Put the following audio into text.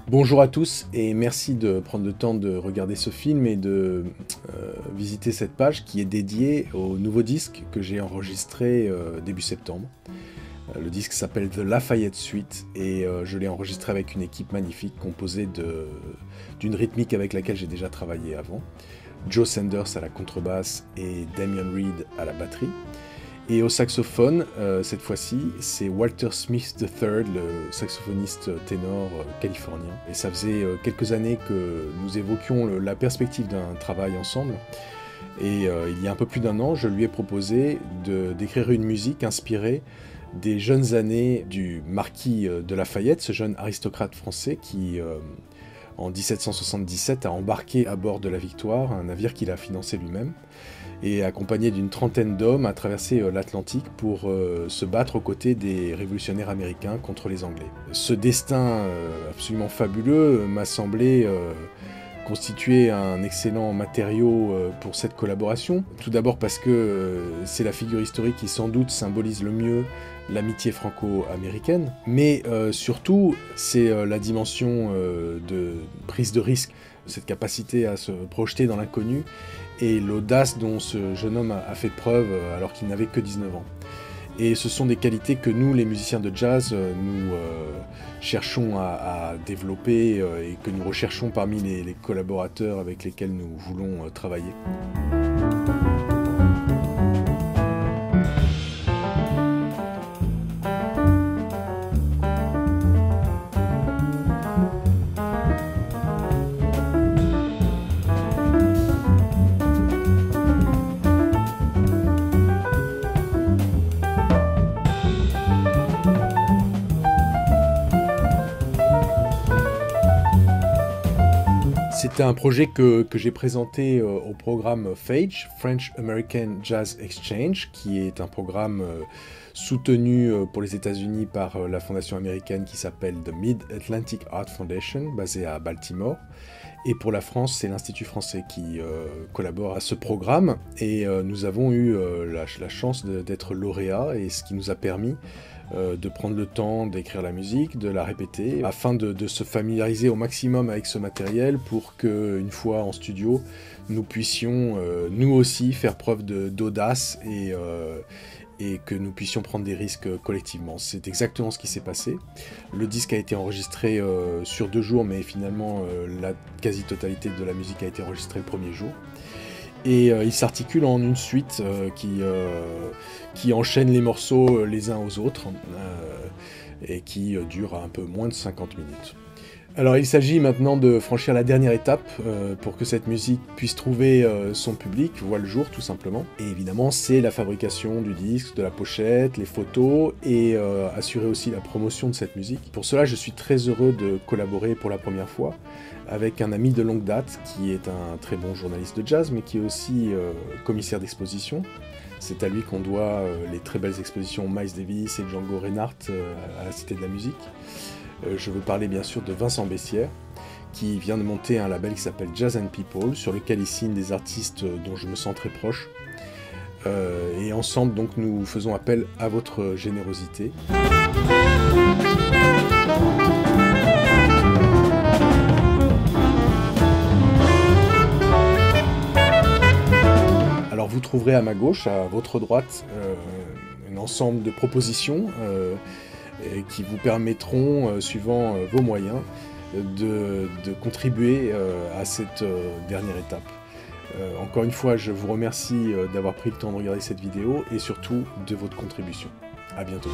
Bonjour à tous et merci de prendre le temps de regarder ce film et de visiter cette page qui est dédiée au nouveau disque que j'ai enregistré début septembre. Le disque s'appelle The Lafayette Suite et je l'ai enregistré avec une équipe magnifique composée d'une rythmique avec laquelle j'ai déjà travaillé avant. Joe Sanders à la contrebasse et Damian Reed à la batterie. Et au saxophone, cette fois-ci, c'est Walter Smith III, le saxophoniste ténor californien. Et ça faisait quelques années que nous évoquions la perspective d'un travail ensemble. Et il y a un peu plus d'un an, je lui ai proposé d'écrire une musique inspirée des jeunes années du marquis de Lafayette, ce jeune aristocrate français qui, en 1777, a embarqué à bord de la Victoire, un navire qu'il a financé lui-même, et accompagné d'une trentaine d'hommes a traversé l'Atlantique pour se battre aux côtés des révolutionnaires américains contre les Anglais. Ce destin absolument fabuleux m'a semblé constituer un excellent matériau pour cette collaboration. Tout d'abord parce que c'est la figure historique qui sans doute symbolise le mieux l'amitié franco-américaine, mais surtout c'est la dimension de prise de risque, cette capacité à se projeter dans l'inconnu et l'audace dont ce jeune homme a fait preuve alors qu'il n'avait que 19 ans. Et ce sont des qualités que nous, les musiciens de jazz, nous cherchons à développer et que nous recherchons parmi les collaborateurs avec lesquels nous voulons travailler. C'était un projet que j'ai présenté au programme FAGE, French American Jazz Exchange, qui est un programme soutenu pour les États-Unis par la fondation américaine qui s'appelle The Mid-Atlantic Art Foundation, basée à Baltimore. Et pour la France, c'est l'Institut français qui collabore à ce programme. Et nous avons eu la chance d'être lauréats, et ce qui nous a permis de prendre le temps d'écrire la musique, de la répéter, afin de se familiariser au maximum avec ce matériel pour qu'une fois en studio, nous puissions nous aussi faire preuve d'audace et que nous puissions prendre des risques collectivement. C'est exactement ce qui s'est passé. Le disque a été enregistré sur 2 jours, mais finalement la quasi-totalité de la musique a été enregistrée le premier jour. Et il s'articule en une suite qui enchaîne les morceaux les uns aux autres et qui dure un peu moins de 50 minutes. Alors il s'agit maintenant de franchir la dernière étape pour que cette musique puisse trouver son public, voit le jour tout simplement. Et évidemment c'est la fabrication du disque, de la pochette, les photos et assurer aussi la promotion de cette musique. Pour cela je suis très heureux de collaborer pour la première fois avec un ami de longue date qui est un très bon journaliste de jazz mais qui est aussi commissaire d'exposition. C'est à lui qu'on doit les très belles expositions Miles Davis et Django Reinhardt à la Cité de la Musique. Je veux parler bien sûr de Vincent Bessières, qui vient de monter un label qui s'appelle Jazz & People, sur lequel il signe des artistes dont je me sens très proche. Et ensemble, donc, nous faisons appel à votre générosité. Alors vous trouverez à ma gauche, à votre droite, un ensemble de propositions qui vous permettront, suivant vos moyens, de contribuer à cette dernière étape. Encore une fois, je vous remercie d'avoir pris le temps de regarder cette vidéo et surtout de votre contribution. À bientôt.